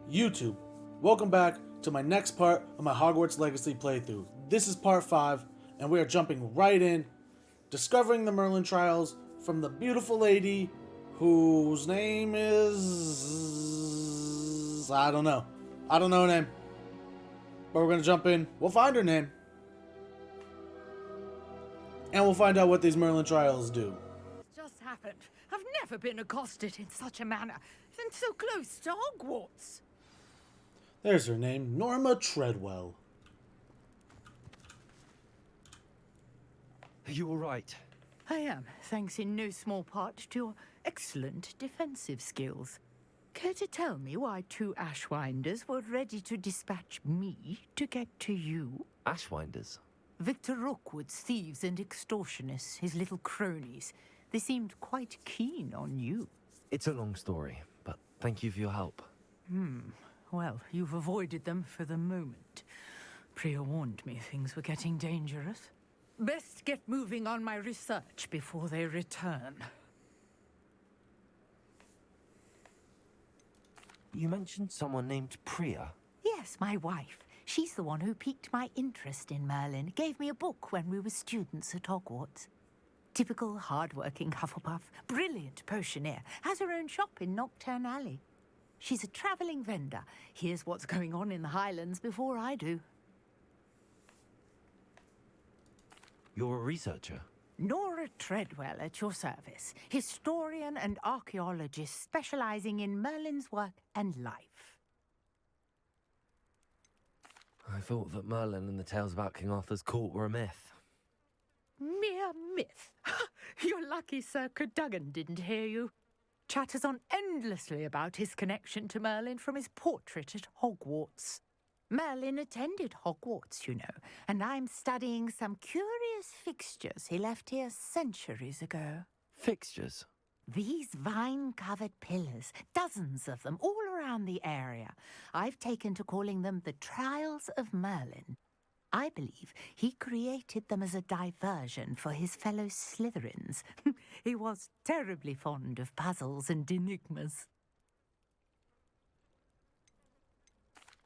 YouTube, welcome back to my next part of my Hogwarts Legacy playthrough. This is part 5, and we are jumping right in, discovering the Merlin trials from the beautiful lady whose name is... I don't know her name. But we're gonna jump in, we'll find her name, and we'll find out what these Merlin trials do. Just happened. I've never been accosted in such a manner, and so close to Hogwarts. There's her name, Norma Treadwell. Are you all right? I am, thanks in no small part to your excellent defensive skills. Care to tell me why 2 Ashwinders were ready to dispatch me to get to you? Ashwinders? Victor Rookwood's thieves and extortionists, his little cronies. They seemed quite keen on you. It's a long story, but thank you for your help. Well, you've avoided them for the moment. Priya warned me things were getting dangerous. Best get moving on my research before they return. You mentioned someone named Priya. Yes, my wife. She's the one who piqued my interest in Merlin. Gave me a book when we were students at Hogwarts. Typical hard-working Hufflepuff, brilliant potioneer, has her own shop in Knockturn Alley. She's a travelling vendor. Hears what's going on in the Highlands before I do. You're a researcher? Nora Treadwell at your service. Historian and archaeologist specialising in Merlin's work and life. I thought that Merlin and the tales about King Arthur's court were a myth. Mere myth. You're lucky Sir Cadogan didn't hear you. Chatters on endlessly about his connection to Merlin from his portrait at Hogwarts. Merlin attended Hogwarts, you know, and I'm studying some curious fixtures he left here centuries ago. Fixtures? These vine-covered pillars, dozens of them, all around the area. I've taken to calling them the Trials of Merlin. I believe he created them as a diversion for his fellow Slytherins. He was terribly fond of puzzles and enigmas.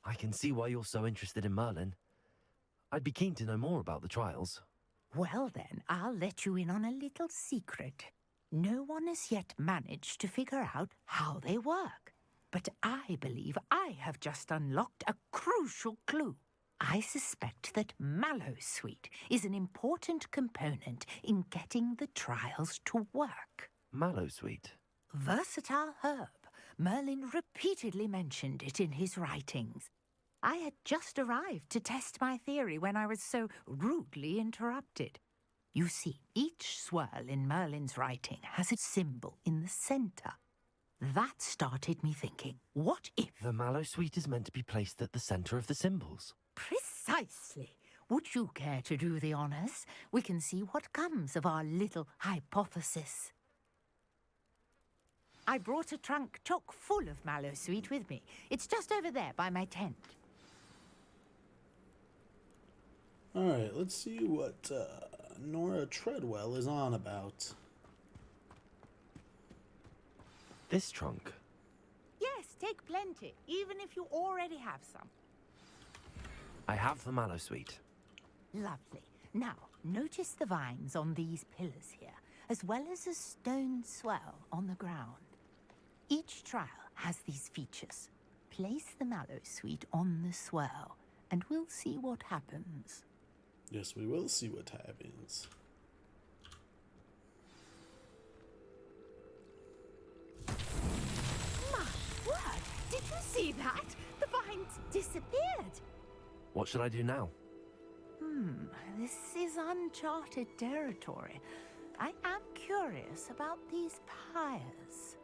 I can see why you're so interested in Merlin. I'd be keen to know more about the trials. Well then, I'll let you in on a little secret. No one has yet managed to figure out how they work. But I believe I have just unlocked a crucial clue. I suspect that Mallowsweet is an important component in getting the trials to work. Mallowsweet? Versatile herb. Merlin repeatedly mentioned it in his writings. I had just arrived to test my theory when I was so rudely interrupted. You see, each swirl in Merlin's writing has a symbol in the centre. That started me thinking, what if... The Mallowsweet is meant to be placed at the centre of the symbols. Precisely. Would you care to do the honours? We can see what comes of our little hypothesis. I brought a trunk chock full of Mallowsweet with me. It's just over there by my tent. Alright, let's see what Nora Treadwell is on about. This trunk? Yes, take plenty, even if you already have some. I have the Mallowsweet. Lovely. Now, notice the vines on these pillars here, as well as a stone swell on the ground. Each trial has these features. Place the Mallowsweet on the swell, and we'll see what happens. Yes, we will see what happens. My word! Did you see that? The vines disappeared. What should I do now? This is uncharted territory. I am curious about these pyres.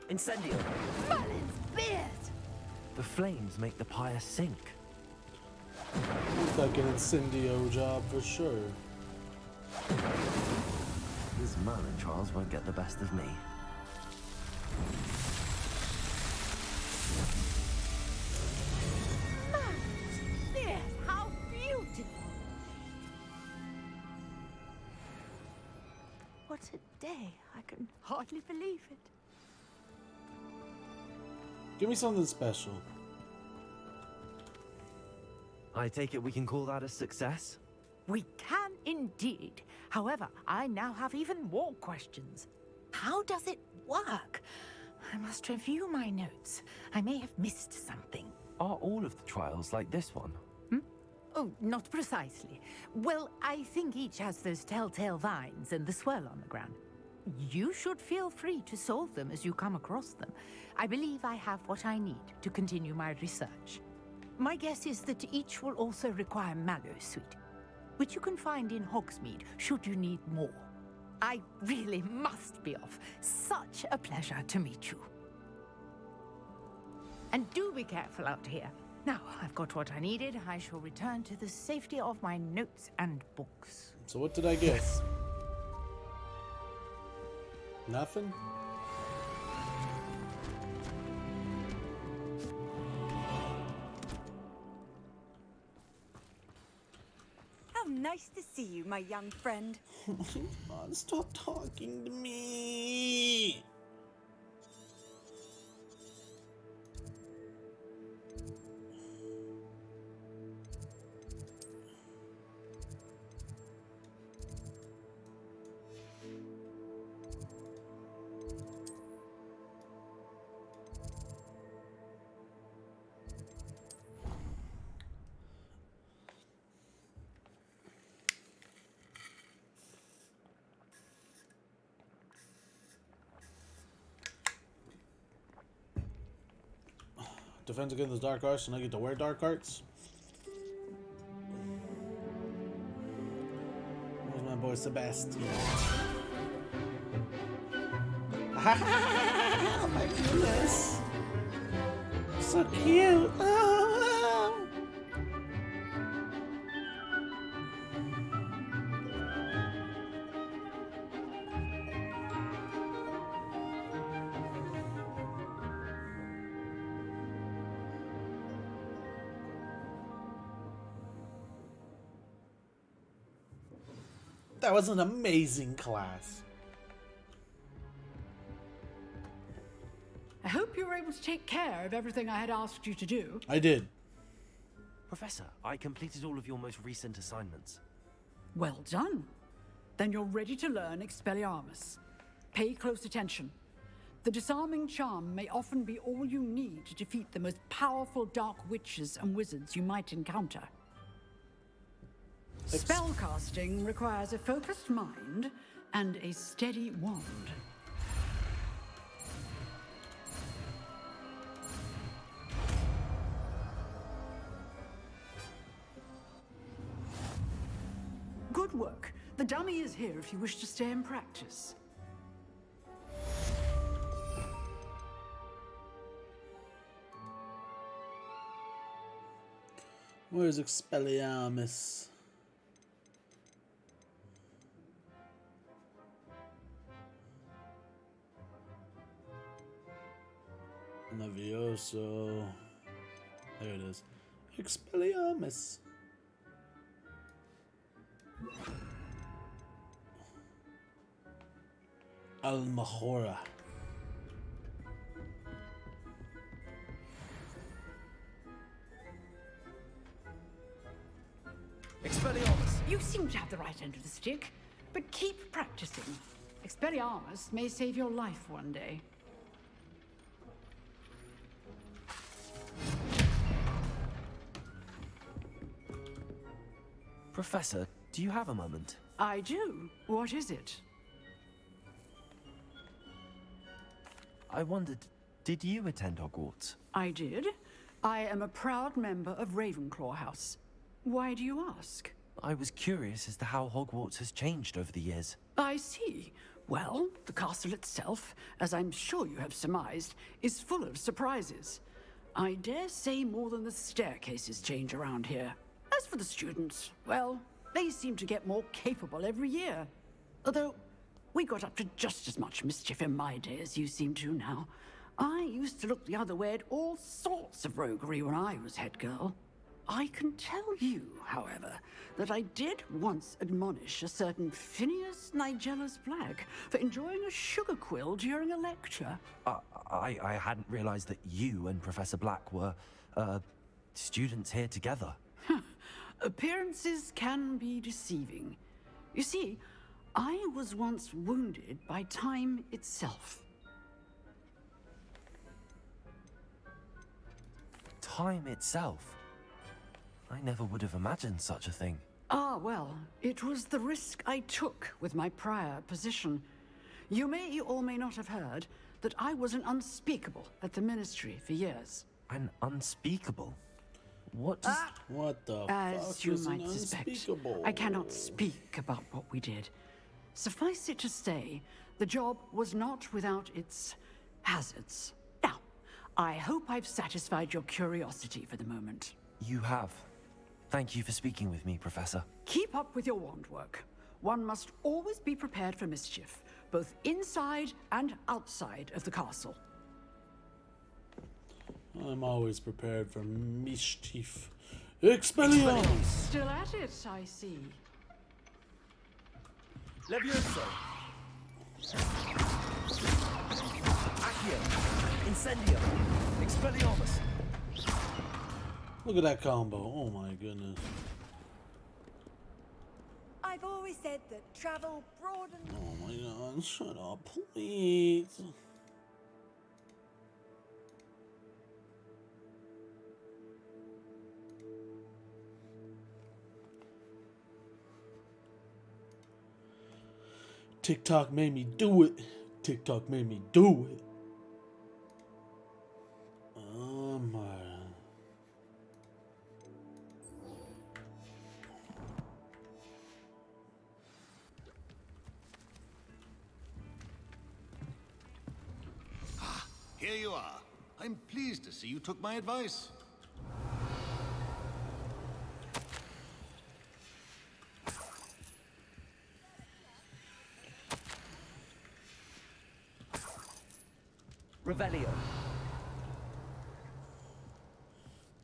Incendio! Merlin's beard! The flames make the pyre sink. Looks like an incendio job for sure. These Merlin trials won't get the best of me. Merlin's beard! How beautiful! what a day. I can hardly believe it. Give me something special. I take it we can call that a success? We can indeed. However, I now have even more questions. How does it work? I must review my notes. I may have missed something. Are all of the trials like this one? Oh, not precisely. Well, I think each has those telltale vines and the swirl on the ground. You should feel free to solve them as you come across them. I believe I have what I need to continue my research. My guess is that each will also require Mallowsweet, which you can find in Hogsmeade should you need more. I really must be off. Such a pleasure to meet you. And do be careful out here. Now, I've got what I needed. I shall return to the safety of my notes and books. So what did I get? Nothing? How nice to see you, my young friend. Come on, stop talking to me. Defense against the dark arts, and I get to wear dark arts. Where's my boy Sebastian? Oh my goodness! So cute! Oh. That was an amazing class. I hope you were able to take care of everything I had asked you to do. I did. Professor, I completed all of your most recent assignments. Well done. Then you're ready to learn Expelliarmus. Pay close attention. The disarming charm may often be all you need to defeat the most powerful dark witches and wizards you might encounter. Spellcasting requires a focused mind and a steady wand. Good work. The dummy is here if you wish to stay and practice. Where's Expelliarmus? Levioso. There it is. Expelliarmus. Almahora. Expelliarmus! You seem to have the right end of the stick, but keep practicing. Expelliarmus may save your life one day. Professor, do you have a moment? I do. What is it? I wondered, did you attend Hogwarts? I did. I am a proud member of Ravenclaw House. Why do you ask? I was curious as to how Hogwarts has changed over the years. I see. Well, the castle itself, as I'm sure you have surmised, is full of surprises. I dare say more than the staircases change around here. As for the students, well, they seem to get more capable every year. Although, we got up to just as much mischief in my day as you seem to now. I used to look the other way at all sorts of roguery when I was head girl. I can tell you, however, that I did once admonish a certain Phineas Nigellus Black for enjoying a sugar quill during a lecture. I hadn't realized that you and Professor Black were, students here together. Appearances can be deceiving. You see, I was once wounded by time itself. Time itself? I never would have imagined such a thing. Ah, well, it was the risk I took with my prior position. You may or may not have heard that I was an unspeakable at the Ministry for years. An unspeakable? What does... What the As fuck you is an might suspect, unspeakable? I cannot speak about what we did. Suffice it to say, the job was not without its hazards. Now, I hope I've satisfied your curiosity for the moment. You have. Thank you for speaking with me, Professor. Keep up with your wand work. One must always be prepared for mischief, both inside and outside of the castle. I'm always prepared for mischief. Expelliarmus! Still at it, I see. Levioso! Accio! Incendio! Expelliarmus! Look at that combo. Oh my goodness. I've always said that travel broadens. Oh my god. Shut up, please. TikTok made me do it. TikTok made me do it. Oh my. Here you are. I'm pleased to see you took my advice. Revelio.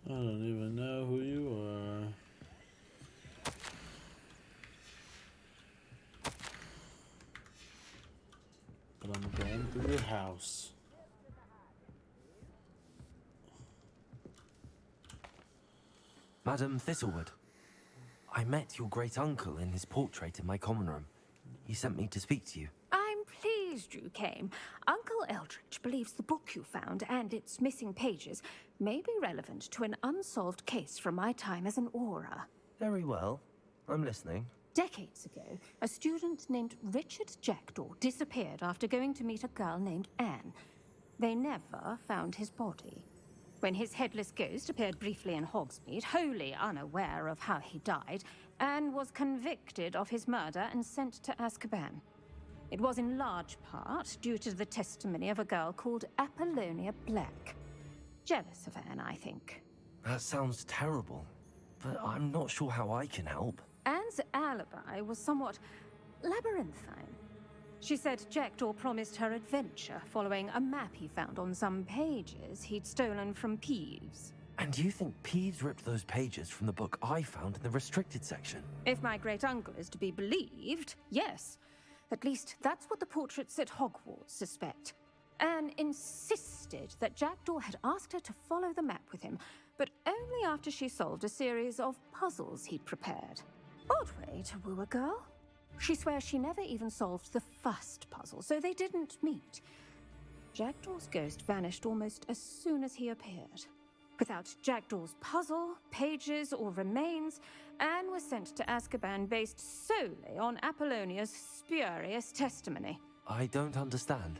I don't even know who you are. But I'm going through your house. Madam Thistlewood, I met your great uncle in his portrait in my common room. He sent me to speak to you. I'm pleased you came. Uncle Eldridge believes the book you found and its missing pages may be relevant to an unsolved case from my time as an aura. Very well. I'm listening. Decades ago, a student named Richard Jackdaw disappeared after going to meet a girl named Anne. They never found his body. When his headless ghost appeared briefly in Hogsmeade, wholly unaware of how he died, Anne was convicted of his murder and sent to Azkaban. It was in large part due to the testimony of a girl called Apollonia Black. Jealous of Anne, I think. That sounds terrible, but I'm not sure how I can help. Anne's alibi was somewhat labyrinthine. She said Jackdaw promised her adventure following a map he found on some pages he'd stolen from Peeves. And you think Peeves ripped those pages from the book I found in the restricted section? If my great-uncle is to be believed, yes. At least that's what the portraits at Hogwarts suspect. Anne insisted that Jackdaw had asked her to follow the map with him, but only after she solved a series of puzzles he'd prepared. Odd way to woo a girl. She swears she never even solved the first puzzle, so they didn't meet. Jackdaw's ghost vanished almost as soon as he appeared. Without Jackdaw's puzzle, pages, or remains, Anne was sent to Azkaban based solely on Apollonia's spurious testimony. I don't understand.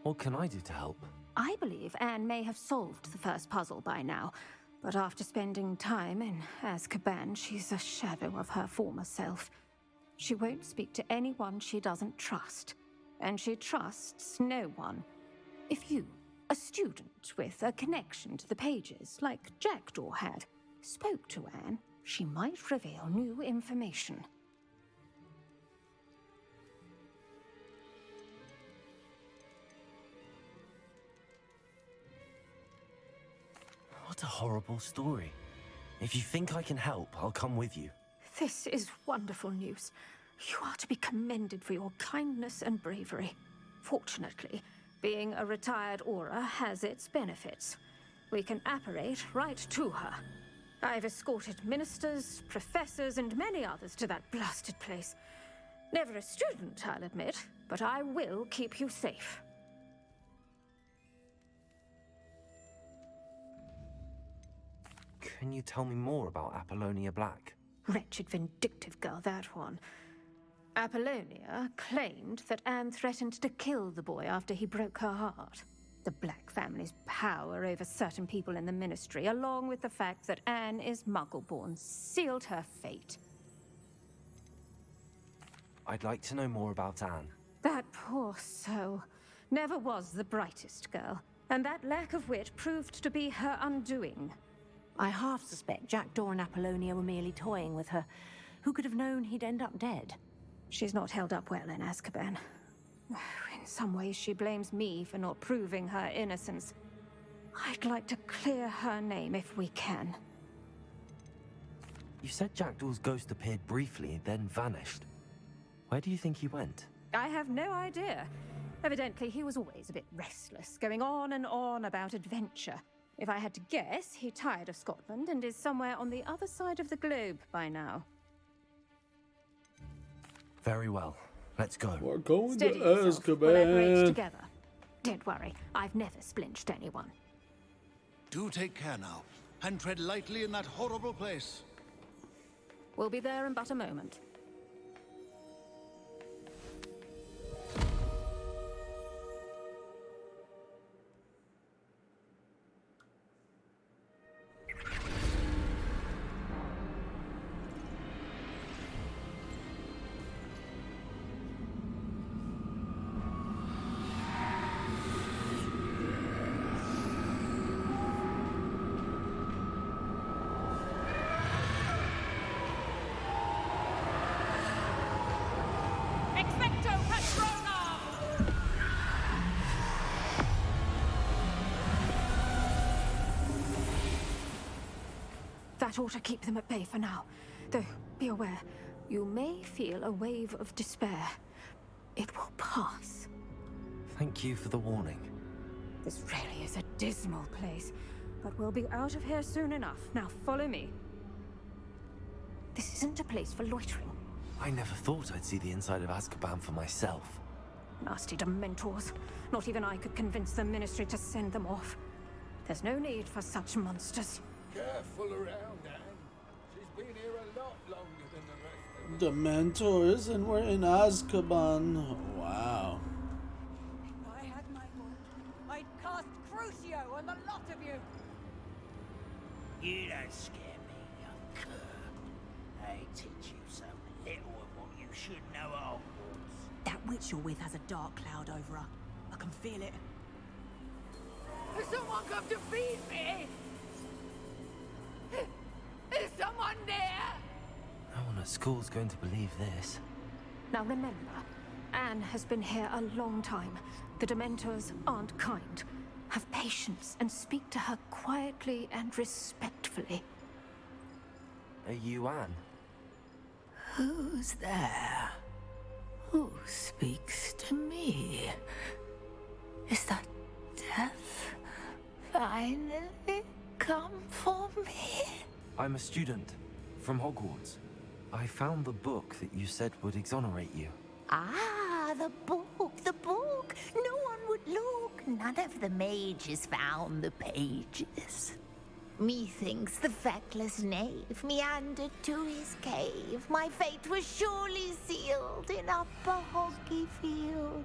What can I do to help? I believe Anne may have solved the first puzzle by now, but after spending time in Azkaban, she's a shadow of her former self. She won't speak to anyone she doesn't trust, and she trusts no one. If you, a student with a connection to the pages, like Jackdaw had, spoke to Anne, she might reveal new information. What a horrible story. If you think I can help, I'll come with you. This is wonderful news. You are to be commended for your kindness and bravery. Fortunately, being a retired Aura has its benefits. We can apparate right to her. I've escorted ministers, professors, and many others to that blasted place. Never a student, I'll admit, but I will keep you safe. Can you tell me more about Apollonia Black? Wretched, vindictive girl, that one. Apollonia claimed that Anne threatened to kill the boy after he broke her heart. The Black family's power over certain people in the Ministry, along with the fact that Anne is Muggle-born, sealed her fate. I'd like to know more about Anne. That poor soul never was the brightest girl, and that lack of wit proved to be her undoing. I half suspect Jackdaw and Apollonia were merely toying with her. Who could have known he'd end up dead? She's not held up well in Azkaban. In some ways, she blames me for not proving her innocence. I'd like to clear her name if we can. You said Jackdaw's ghost appeared briefly, then vanished. Where do you think he went? I have no idea. Evidently, he was always a bit restless, going on and on about adventure. If I had to guess, he tired of Scotland and is somewhere on the other side of the globe by now. Very well. Let's go. We're going Steady to yourself. We'll operate Azkaban. together. Don't worry, I've never splinched anyone. Do take care now, and tread lightly in that horrible place. We'll be there in but a moment. That ought to keep them at bay for now. Though, be aware, you may feel a wave of despair. It will pass. Thank you for the warning. This really is a dismal place, but we'll be out of here soon enough. Now follow me. This isn't a place for loitering. I never thought I'd see the inside of Azkaban for myself. Nasty Dementors. Not even I could convince the Ministry to send them off. There's no need for such monsters. Careful around, Anne. She's been here a lot longer than the rest of us. Dementors, and we're in Azkaban. Wow. If I had my will, I'd cast Crucio on the lot of you. You don't scare me, young cur. They teach you so little of what you should know at Hogwarts. That witch you're with has a dark cloud over her. I can feel it. Has someone come to feed me? Is someone there? No one at school's going to believe this. Now remember, Anne has been here a long time. The Dementors aren't kind. Have patience and speak to her quietly and respectfully. Are you Anne? Who's there? Who speaks to me? Is that death finally come for me? I'm a student from Hogwarts. I found the book that you said would exonerate you. Ah, the book, the book. No one would look. None of the mages found the pages. Methinks the feckless knave meandered to his cave. My fate was surely sealed in Upper Hoggyfield.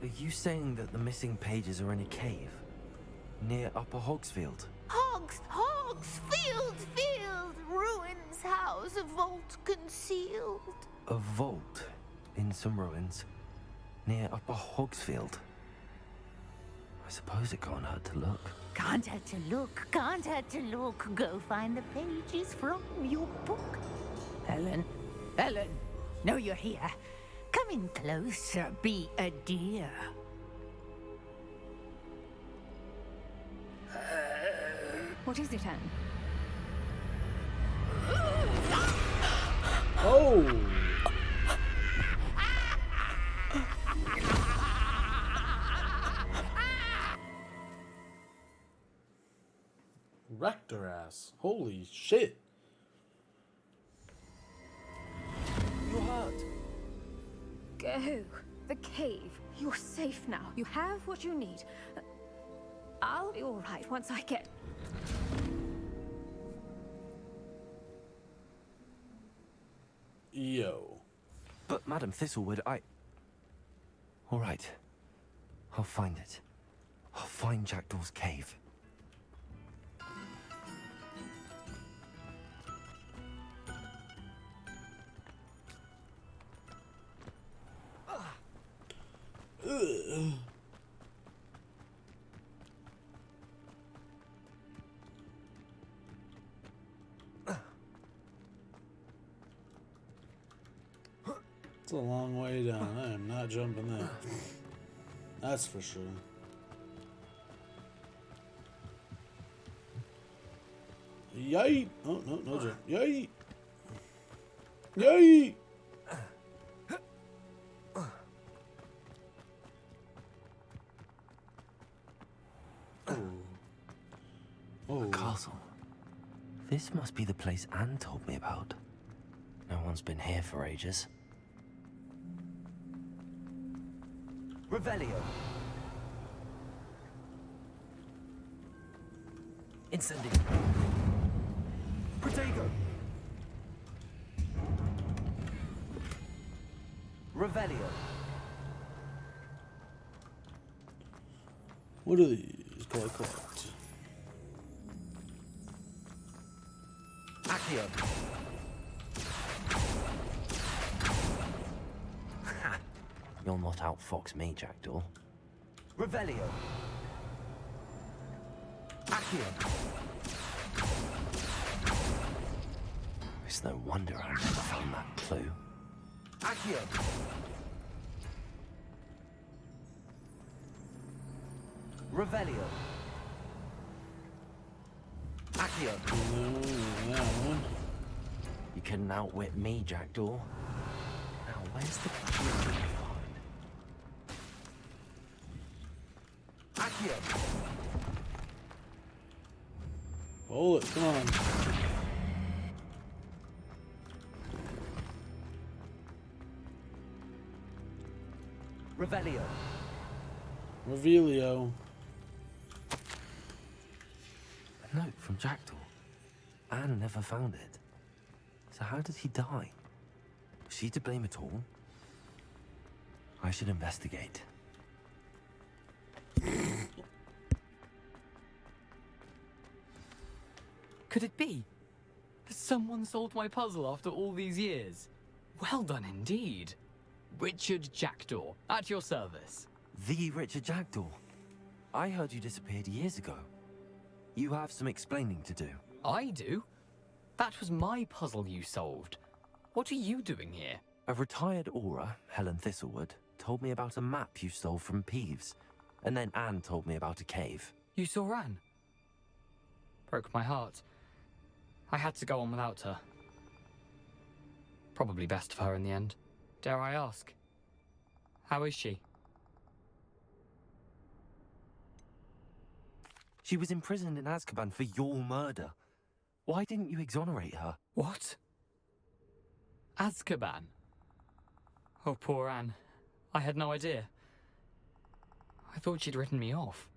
Are you saying that the missing pages are in a cave? Near Upper Hogsfield? Hogsfield, ruins house, a vault concealed. A vault in some ruins near Upper Hogsfield. I suppose it can't hurt to look. Can't hurt to look, can't hurt to look. Go find the pages from your book. Helen, know you're here. Come in closer, be a dear. What is it, Anne? Oh! Wrecked her ass. Holy shit. You're hurt. Go. The cave. You're safe now. You have what you need. I'll be all right once I get... Yo. But Madam Thistlewood, all right. I'll find it. I'll find Jackdaw's cave. Ugh. It's a long way down. I am not jumping that. That's for sure. Yay! Oh, no, no jump. Yay! Yay! Oh. A castle. This must be the place Anne told me about. No one's been here for ages. Revelio. Incendio. Protego. Revelio. What are these? Collect. Accio. You'll not outfox me, Jackdaw. Revelio. Accio. It's no wonder I never found that clue. Accio. Revelio. Accio. No, that one. You couldn't outwit me, Jackdaw. Now, where's the clue? Accio. Pull it, come on. Revelio. Revelio. A note from Jackdaw. Anne never found it. So how did he die? Was she to blame at all? I should investigate. Could it be? Has someone solved my puzzle after all these years? Well done indeed. Richard Jackdaw, at your service. The Richard Jackdaw. I heard you disappeared years ago. You have some explaining to do. I do? That was my puzzle you solved. What are you doing here? A retired aura, Helen Thistlewood, told me about a map you stole from Peeves. And then Anne told me about a cave. You saw Anne? Broke my heart. I had to go on without her. Probably best for her in the end. Dare I ask? How is she? She was imprisoned in Azkaban for your murder. Why didn't you exonerate her? What? Azkaban? Oh, poor Anne. I had no idea. I thought she'd written me off.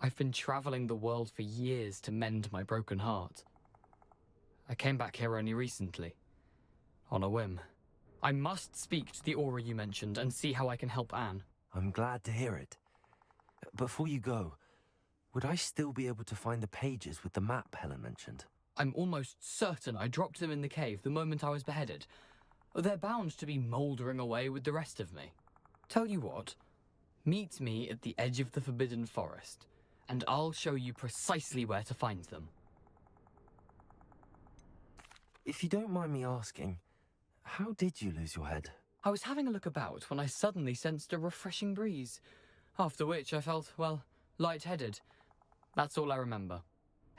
I've been traveling the world for years to mend my broken heart. I came back here only recently. On a whim. I must speak to the aura you mentioned and see how I can help Anne. I'm glad to hear it. Before you go, would I still be able to find the pages with the map Helen mentioned? I'm almost certain I dropped them in the cave the moment I was beheaded. They're bound to be mouldering away with the rest of me. Tell you what, meet me at the edge of the Forbidden Forest, and I'll show you precisely where to find them. If you don't mind me asking, how did you lose your head? I was having a look about when I suddenly sensed a refreshing breeze, after which I felt, well, lightheaded. That's all I remember.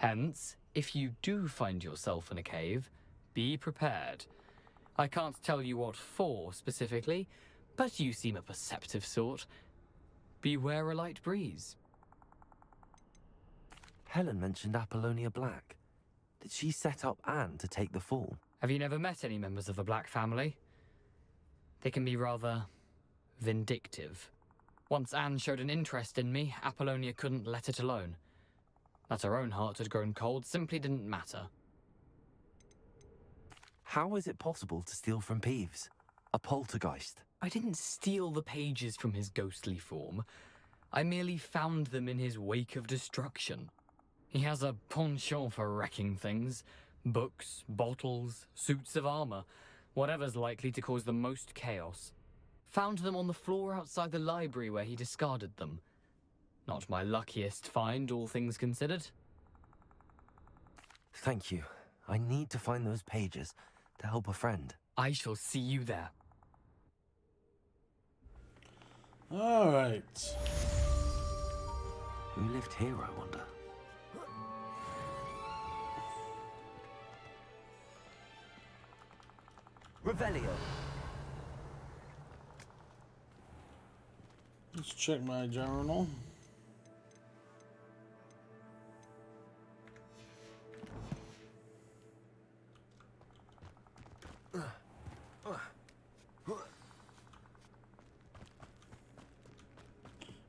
Hence, if you do find yourself in a cave, be prepared. I can't tell you what for specifically, but you seem a perceptive sort. Beware a light breeze. Helen mentioned Apollonia Black. Did she set up Anne to take the fall? Have you never met any members of the Black family? They can be rather vindictive. Once Anne showed an interest in me, Apollonia couldn't let it alone. That her own heart had grown cold simply didn't matter. How is it possible to steal from Peeves? A poltergeist? I didn't steal the pages from his ghostly form. I merely found them in his wake of destruction. He has a penchant for wrecking things. Books, bottles, suits of armor. Whatever's likely to cause the most chaos. Found them on the floor outside the library where he discarded them. Not my luckiest find, all things considered. Thank you. I need to find those pages to help a friend. I shall see you there. Alright. Who lived here, I wonder? Revelio. Let's check my journal.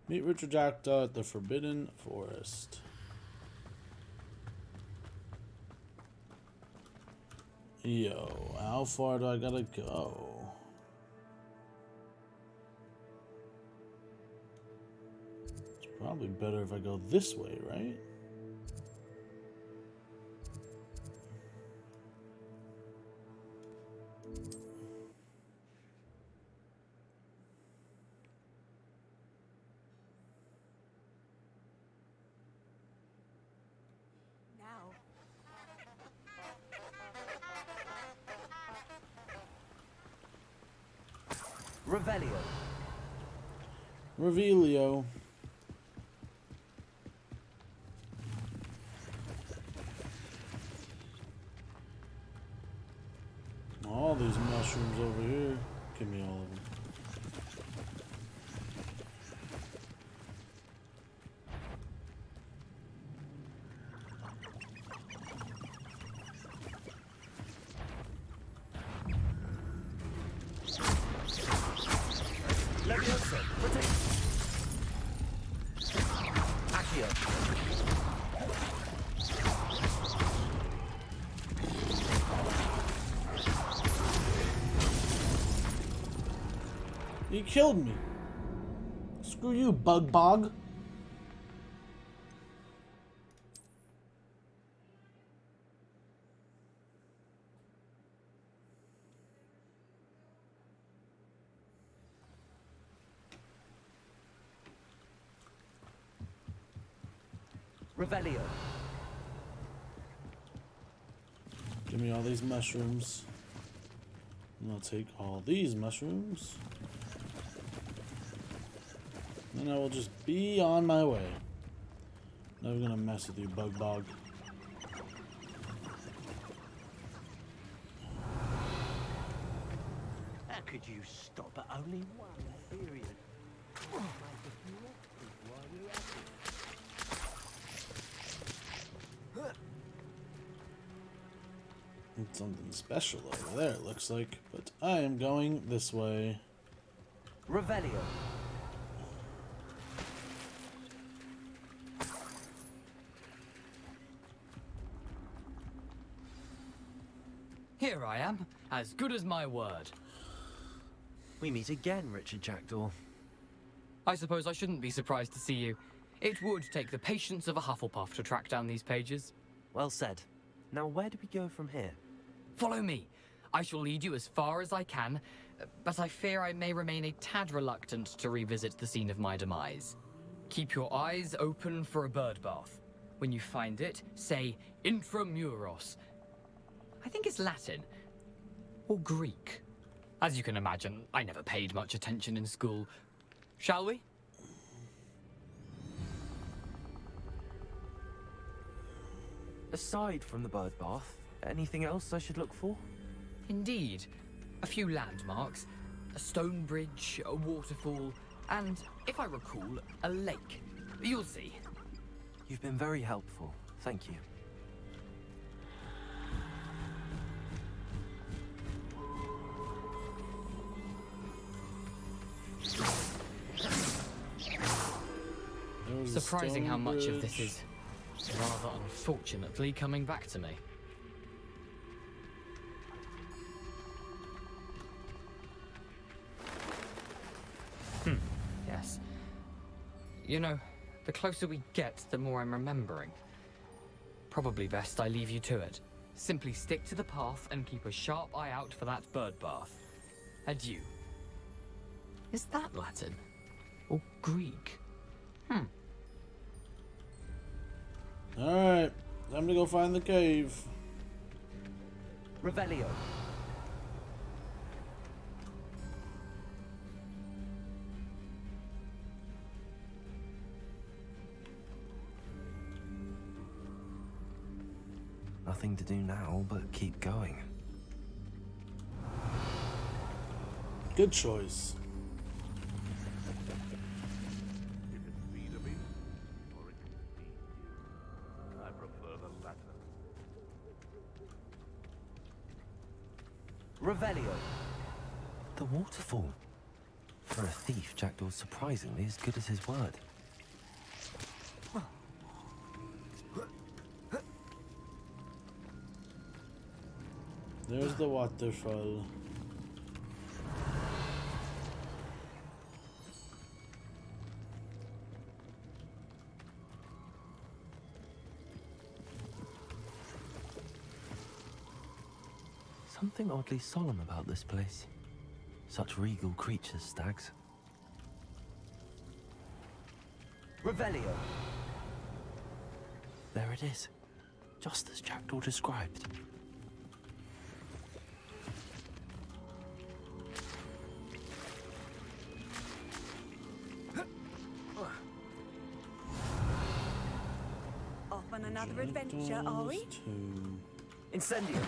Meet Richard Jackdaw at the Forbidden Forest. Yo, how far do I gotta go? It's probably better if I go this way, right? Revelio. Revelio. All these mushrooms over here. Give me all of them. Leviosa, protect. Accio. He killed me. Screw you, Bug Bog. Revelio. Give me all these mushrooms. And I'll take all these mushrooms. Then I will just be on my way. Never gonna mess with you, Bug Bog. How could you stop at only one period? Make a few extras while you're at it. It's something special over there, it looks like. But I am going this way. Revelio. Here I am, as good as my word. We meet again, Richard Jackdaw. I suppose I shouldn't be surprised to see you. It would take the patience of a Hufflepuff to track down these pages. Well said. Now where do we go from here? Follow me. I shall lead you as far as I can, but I fear I may remain a tad reluctant to revisit the scene of my demise. Keep your eyes open for a bird bath. When you find it, say Intramuros. I think it's Latin. Or Greek. As you can imagine, I never paid much attention in school. Shall we? Aside from the bird bath, anything else I should look for? Indeed. A few landmarks, a stone bridge, a waterfall, and, if I recall, a lake. You'll see. You've been very helpful. Thank you. Surprising how much of this is rather unfortunately coming back to me. Yes. You know, the closer we get, the more I'm remembering. Probably best I leave you to it. Simply stick to the path and keep a sharp eye out for that bird bath. Adieu. Is that Latin? Or Greek? Alright, time to go find the cave. Revelio. Nothing to do now but keep going. Good choice. I prefer the latter. Revelio. The waterfall. For a thief, Jackdaw's surprisingly as good as his word. There's the waterfall. Something oddly solemn about this place. Such regal creatures, stags. Revelio. There it is. Just as Jackdaw described. Off on another adventure, are we? Incendio.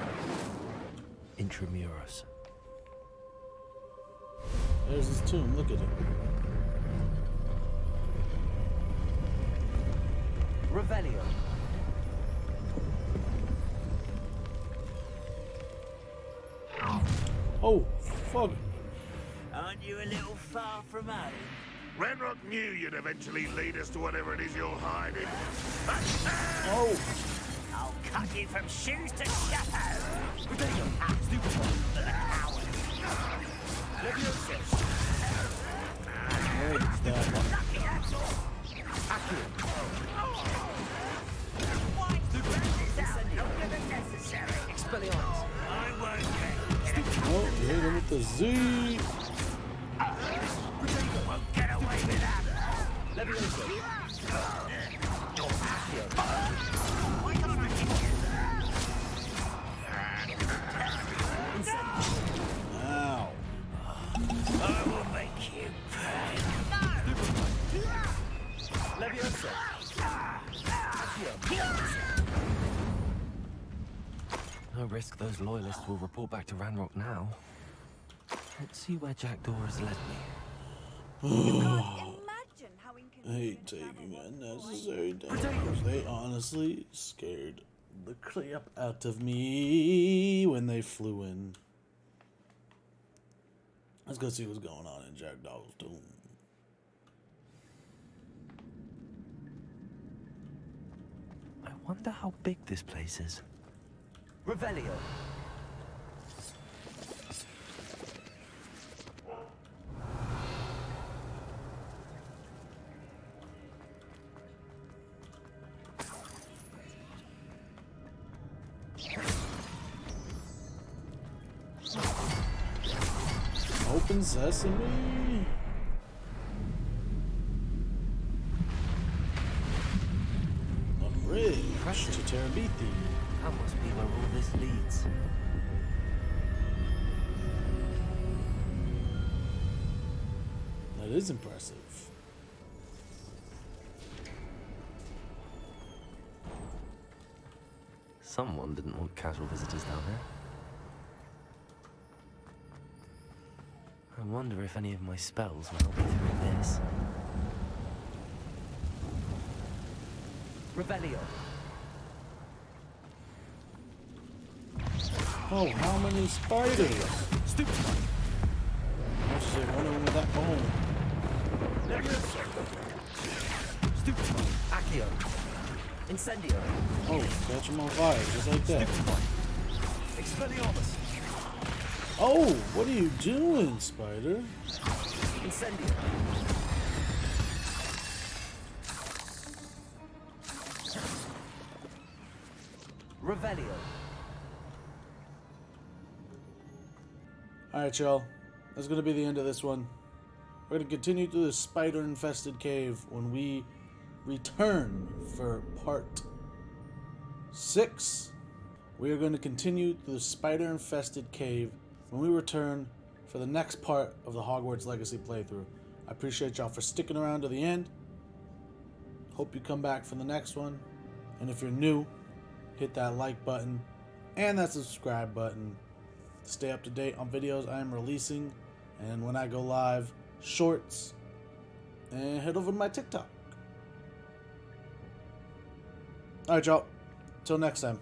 Intramuros. There's his tomb, look at it. Revelio. Oh, fuck. Aren't you a little far from home? Ranrock knew you'd eventually lead us to whatever it is you're hiding. Oh. I'll cut you from shoes to chapeau. Where is that? Oh, you hit him with the Z. Get away with that. Ow. I will make you pay. No risk those loyalists will report back to Ranrock now. Let's see where Jackdaw has led me. Imagine how I hate taking unnecessary damage. They honestly scared the crap out of me when they flew in. Let's go see what's going on in Jackdaw's tomb. I wonder how big this place is. Revelio. Open sesame. A bridge to Terabithia. That must be where all this leads. That is impressive. Someone didn't want casual visitors down here. I wonder if any of my spells will help me through this. Revelio. Oh, how many spiders? Stupid. What's it? One of them with that bone. Stupid. Accio. Incendio. Oh, catch him on fire, just like that. Expelliarmus. Oh, what are you doing, spider? Incendio. Revelio. Alright, y'all. That's going to be the end of this one. We're going to continue through this spider-infested cave when we return for part 6. We are going to continue through the spider-infested cave when we return for the next part of the Hogwarts Legacy playthrough. I appreciate y'all for sticking around to the end. Hope you come back for the next one. And if you're new, hit that like button and that subscribe button. Stay up to date on videos I am releasing and when I go live, shorts, and head over to my TikTok. Alright, y'all. Till next time.